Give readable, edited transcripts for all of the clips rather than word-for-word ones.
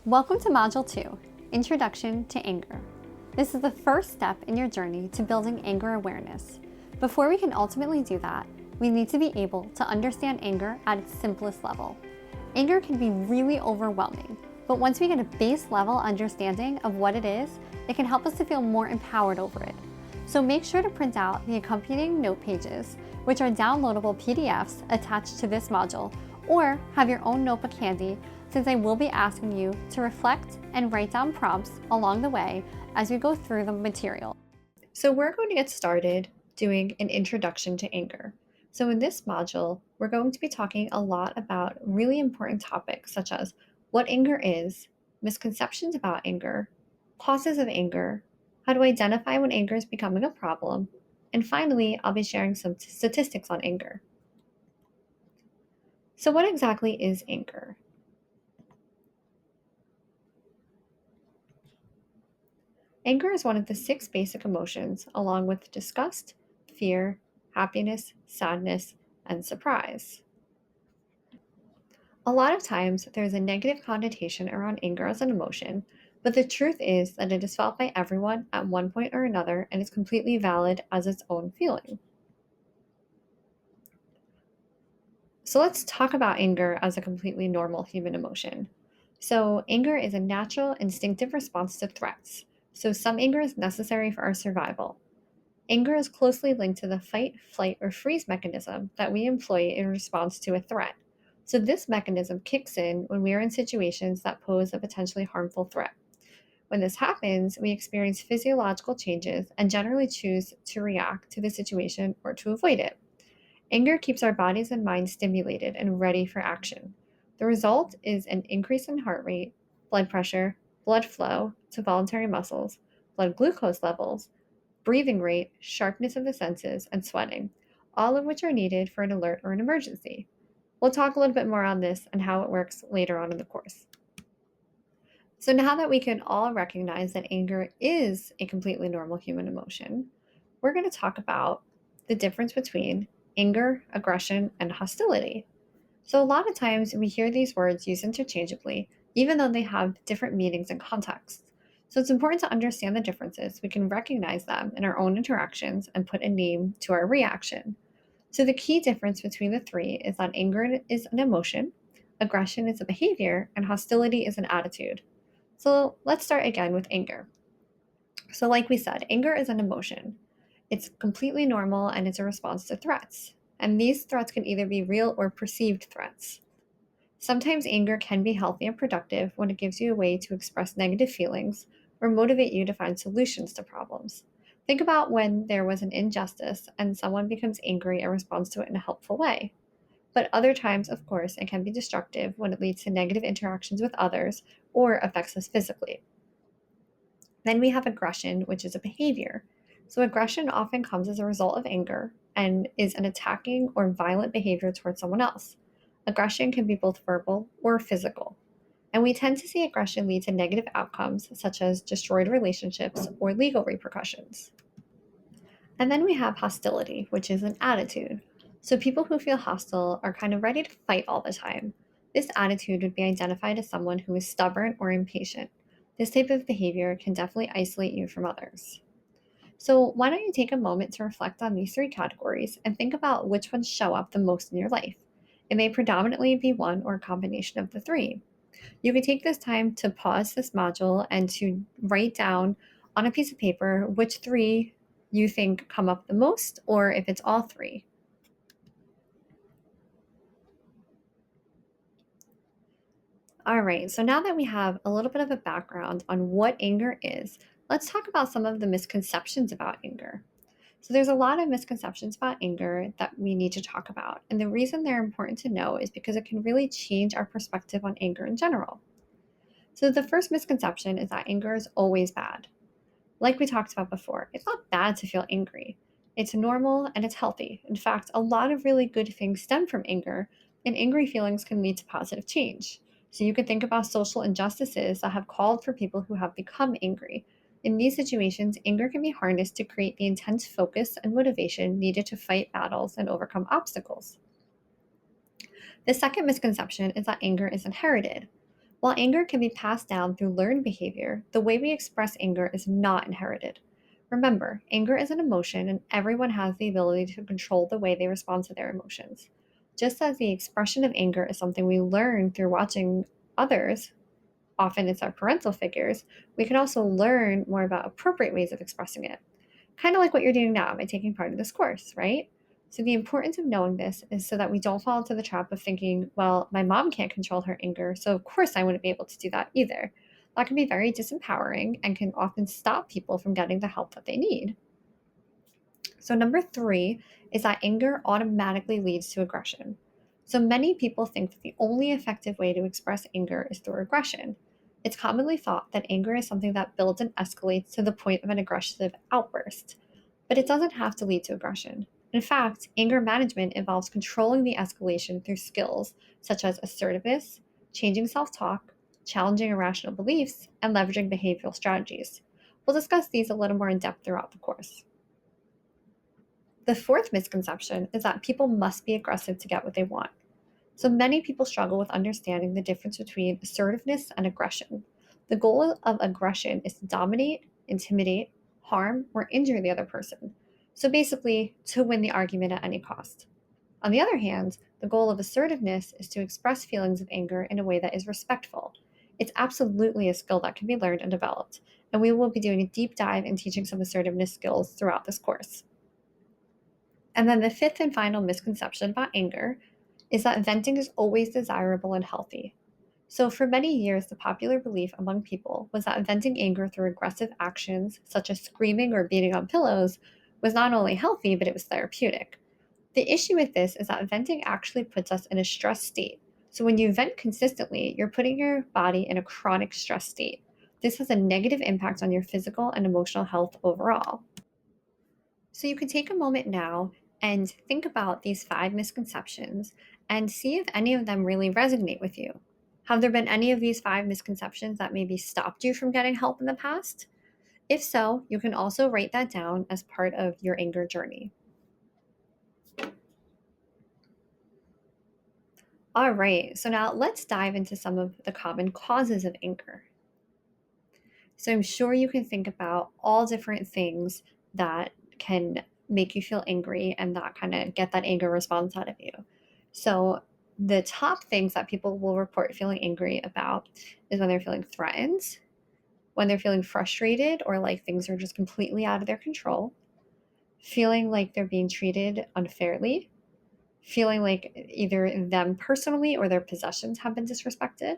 Welcome to Module 2, Introduction to Anger. This is the first step in your journey to building anger awareness. Before we can ultimately do that, we need to be able to understand anger at its simplest level. Anger can be really overwhelming, but once we get a base level understanding of what it is, it can help us to feel more empowered over it. So make sure to print out the accompanying note pages, which are downloadable PDFs attached to this module, or have your own notebook handy, since I will be asking you to reflect and write down prompts along the way as we go through the material. So we're going to get started doing an introduction to anger. So in this module, we're going to be talking a lot about really important topics such as what anger is, misconceptions about anger, causes of anger, how to identify when anger is becoming a problem, and finally, I'll be sharing some statistics on anger. So what exactly is anger? Anger is one of the 6 basic emotions, along with disgust, fear, happiness, sadness, and surprise. A lot of times, there's a negative connotation around anger as an emotion, but the truth is that it is felt by everyone at one point or another and is completely valid as its own feeling. So let's talk about anger as a completely normal human emotion. So anger is a natural, instinctive response to threats. So some anger is necessary for our survival. Anger is closely linked to the fight, flight, or freeze mechanism that we employ in response to a threat. So this mechanism kicks in when we are in situations that pose a potentially harmful threat. When this happens, we experience physiological changes and generally choose to react to the situation or to avoid it. Anger keeps our bodies and minds stimulated and ready for action. The result is an increase in heart rate, blood pressure, blood flow to voluntary muscles, blood glucose levels, breathing rate, sharpness of the senses, and sweating, all of which are needed for an alert or an emergency. We'll talk a little bit more on this and how it works later on in the course. So now that we can all recognize that anger is a completely normal human emotion, we're going to talk about the difference between anger, aggression, and hostility. So a lot of times we hear these words used interchangeably, even though they have different meanings and contexts. So it's important to understand the differences. We can recognize them in our own interactions and put a name to our reaction. So the key difference between the three is that anger is an emotion, aggression is a behavior, and hostility is an attitude. So let's start again with anger. So like we said, anger is an emotion. It's completely normal and it's a response to threats. And these threats can either be real or perceived threats. Sometimes anger can be healthy and productive when it gives you a way to express negative feelings or motivate you to find solutions to problems. Think about when there was an injustice and someone becomes angry and responds to it in a helpful way. But other times, of course, it can be destructive when it leads to negative interactions with others or affects us physically. Then we have aggression, which is a behavior. So aggression often comes as a result of anger and is an attacking or violent behavior towards someone else. Aggression can be both verbal or physical. And we tend to see aggression lead to negative outcomes, such as destroyed relationships or legal repercussions. And then we have hostility, which is an attitude. So people who feel hostile are kind of ready to fight all the time. This attitude would be identified as someone who is stubborn or impatient. This type of behavior can definitely isolate you from others. So why don't you take a moment to reflect on these 3 categories and think about which ones show up the most in your life? It may predominantly be one or a combination of the 3. You can take this time to pause this module and to write down on a piece of paper which 3 you think come up the most, or if it's all 3. All right, so now that we have a little bit of a background on what anger is, let's talk about some of the misconceptions about anger. So there's a lot of misconceptions about anger that we need to talk about. And the reason they're important to know is because it can really change our perspective on anger in general. So the first misconception is that anger is always bad. Like we talked about before, it's not bad to feel angry. It's normal and it's healthy. In fact, a lot of really good things stem from anger, and angry feelings can lead to positive change. So you could think about social injustices that have called for people who have become angry. In these situations, anger can be harnessed to create the intense focus and motivation needed to fight battles and overcome obstacles. The second misconception is that anger is inherited. While anger can be passed down through learned behavior, the way we express anger is not inherited. Remember, anger is an emotion, and everyone has the ability to control the way they respond to their emotions. Just as the expression of anger is something we learn through watching others, often it's our parental figures, we can also learn more about appropriate ways of expressing it. Kind of like what you're doing now by taking part in this course, right? So, the importance of knowing this is so that we don't fall into the trap of thinking, well, my mom can't control her anger, so of course I wouldn't be able to do that either. That can be very disempowering and can often stop people from getting the help that they need. So, number three is that anger automatically leads to aggression. So, many people think that the only effective way to express anger is through aggression. It's commonly thought that anger is something that builds and escalates to the point of an aggressive outburst, but it doesn't have to lead to aggression. In fact, anger management involves controlling the escalation through skills such as assertiveness, changing self talk, challenging irrational beliefs, and leveraging behavioral strategies. We'll discuss these a little more in depth throughout the course. The fourth misconception is that people must be aggressive to get what they want. So many people struggle with understanding the difference between assertiveness and aggression. The goal of aggression is to dominate, intimidate, harm, or injure the other person. So basically, to win the argument at any cost. On the other hand, the goal of assertiveness is to express feelings of anger in a way that is respectful. It's absolutely a skill that can be learned and developed, and we will be doing a deep dive in teaching some assertiveness skills throughout this course. And then the fifth and final misconception about anger is that venting is always desirable and healthy. So, for many years, the popular belief among people was that venting anger through aggressive actions, such as screaming or beating on pillows, was not only healthy, but it was therapeutic. The issue with this is that venting actually puts us in a stress state. So, when you vent consistently, you're putting your body in a chronic stress state. This has a negative impact on your physical and emotional health overall. So you can take a moment now and think about these five misconceptions and see if any of them really resonate with you. Have there been any of these five misconceptions that maybe stopped you from getting help in the past? If so, you can also write that down as part of your anger journey. All right, so now let's dive into some of the common causes of anger. So I'm sure you can think about all different things that can make you feel angry and that kind of get that anger response out of you. So the top things that people will report feeling angry about is when they're feeling threatened, when they're feeling frustrated or like things are just completely out of their control, feeling like they're being treated unfairly, feeling like either them personally or their possessions have been disrespected,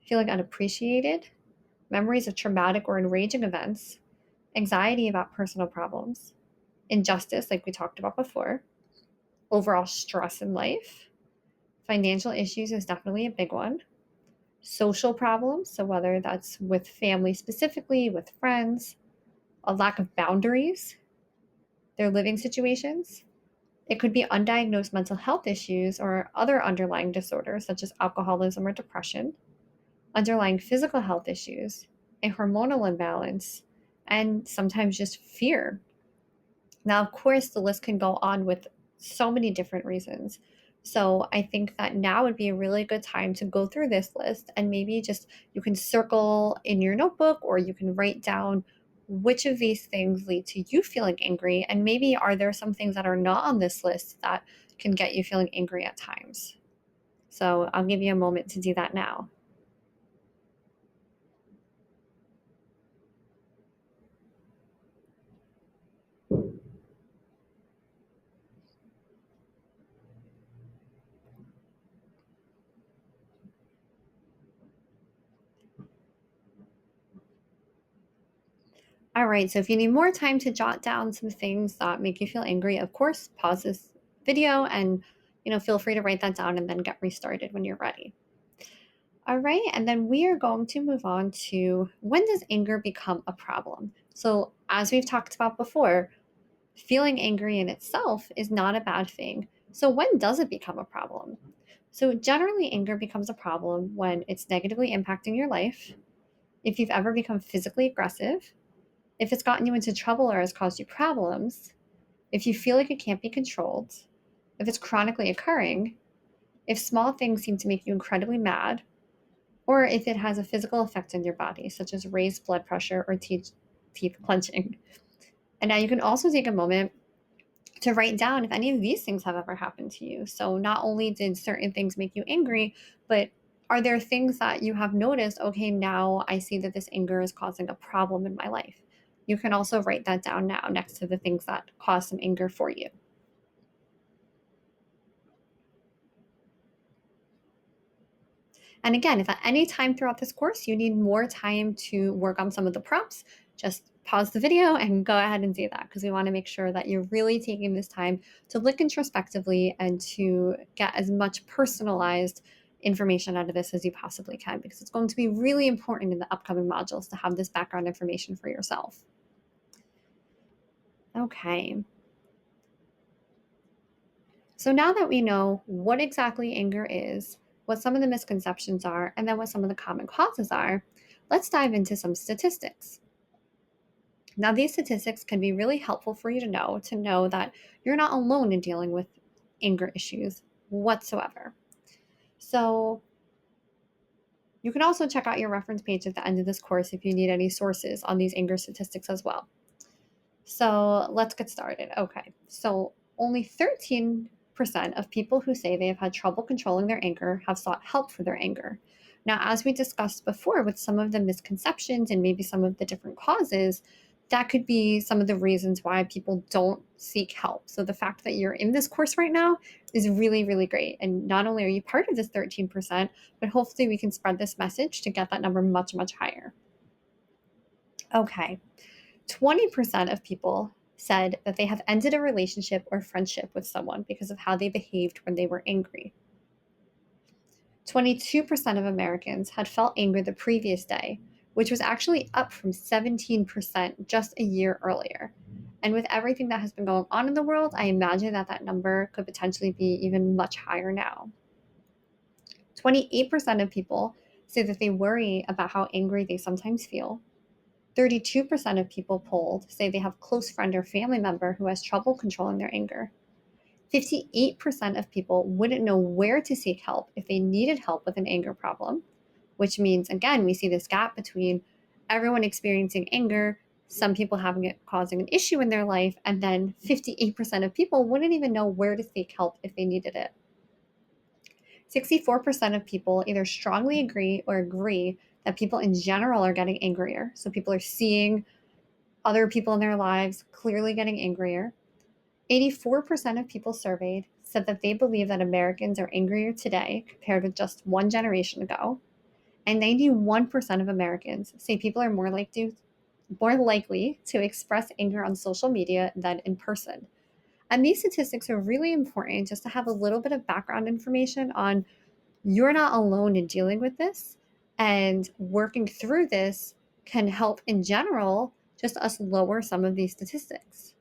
feeling unappreciated, memories of traumatic or enraging events, anxiety about personal problems, injustice, like we talked about before, overall stress in life. Financial issues is definitely a big one. Social problems, so whether that's with family specifically, with friends, a lack of boundaries, their living situations. It could be undiagnosed mental health issues or other underlying disorders such as alcoholism or depression, underlying physical health issues, a hormonal imbalance, and sometimes just fear. Now, of course, the list can go on with so many different reasons. So I think that now would be a really good time to go through this list and maybe just you can circle in your notebook or you can write down which of these things lead to you feeling angry. And maybe are there some things that are not on this list that can get you feeling angry at times? So I'll give you a moment to do that now. All right, so if you need more time to jot down some things that make you feel angry, of course, pause this video and feel free to write that down and then get restarted when you're ready. All right, and then we are going to move on to when does anger become a problem? So, as we've talked about before, feeling angry in itself is not a bad thing. So, when does it become a problem? So, generally, anger becomes a problem when it's negatively impacting your life, if you've ever become physically aggressive, if it's gotten you into trouble or has caused you problems, if you feel like it can't be controlled, if it's chronically occurring, if small things seem to make you incredibly mad, or if it has a physical effect on your body, such as raised blood pressure or teeth clenching. And now you can also take a moment to write down if any of these things have ever happened to you. So not only did certain things make you angry, but are there things that you have noticed? Okay, now I see that this anger is causing a problem in my life. You can also write that down now next to the things that cause some anger for you. And again, if at any time throughout this course you need more time to work on some of the prompts, just pause the video and go ahead and do that, because we want to make sure that you're really taking this time to look introspectively and to get as much personalized information out of this as you possibly can, because it's going to be really important in the upcoming modules to have this background information for yourself. Okay. So now that we know what exactly anger is, what some of the misconceptions are, and then what some of the common causes are, let's dive into some statistics. Now, these statistics can be really helpful for you to know that you're not alone in dealing with anger issues whatsoever. So, you can also check out your reference page at the end of this course if you need any sources on these anger statistics as well. So let's get started. Okay. So only 13% of people who say they have had trouble controlling their anger have sought help for their anger. Now, as we discussed before with some of the misconceptions and maybe some of the different causes, that could be some of the reasons why people don't seek help. So the fact that you're in this course right now is really, really great. And not only are you part of this 13%, but hopefully we can spread this message to get that number much, much higher. Okay. 20% of people said that they have ended a relationship or friendship with someone because of how they behaved when they were angry. 22% of Americans had felt anger the previous day, which was actually up from 17% just a year earlier. And with everything that has been going on in the world, I imagine that that number could potentially be even much higher now. 28% of people say that they worry about how angry they sometimes feel. 32% of people polled say they have a close friend or family member who has trouble controlling their anger. 58% of people wouldn't know where to seek help if they needed help with an anger problem, which means, again, we see this gap between everyone experiencing anger, some people having it causing an issue in their life, and then 58% of people wouldn't even know where to seek help if they needed it. 64% of people either strongly agree or agree that people in general are getting angrier. So people are seeing other people in their lives clearly getting angrier. 84% of people surveyed said that they believe that Americans are angrier today compared with just one generation ago. And 91% of Americans say people are more likely to express anger on social media than in person. And these statistics are really important just to have a little bit of background information on you're not alone in dealing with this, and working through this can help in general just us lower some of these statistics.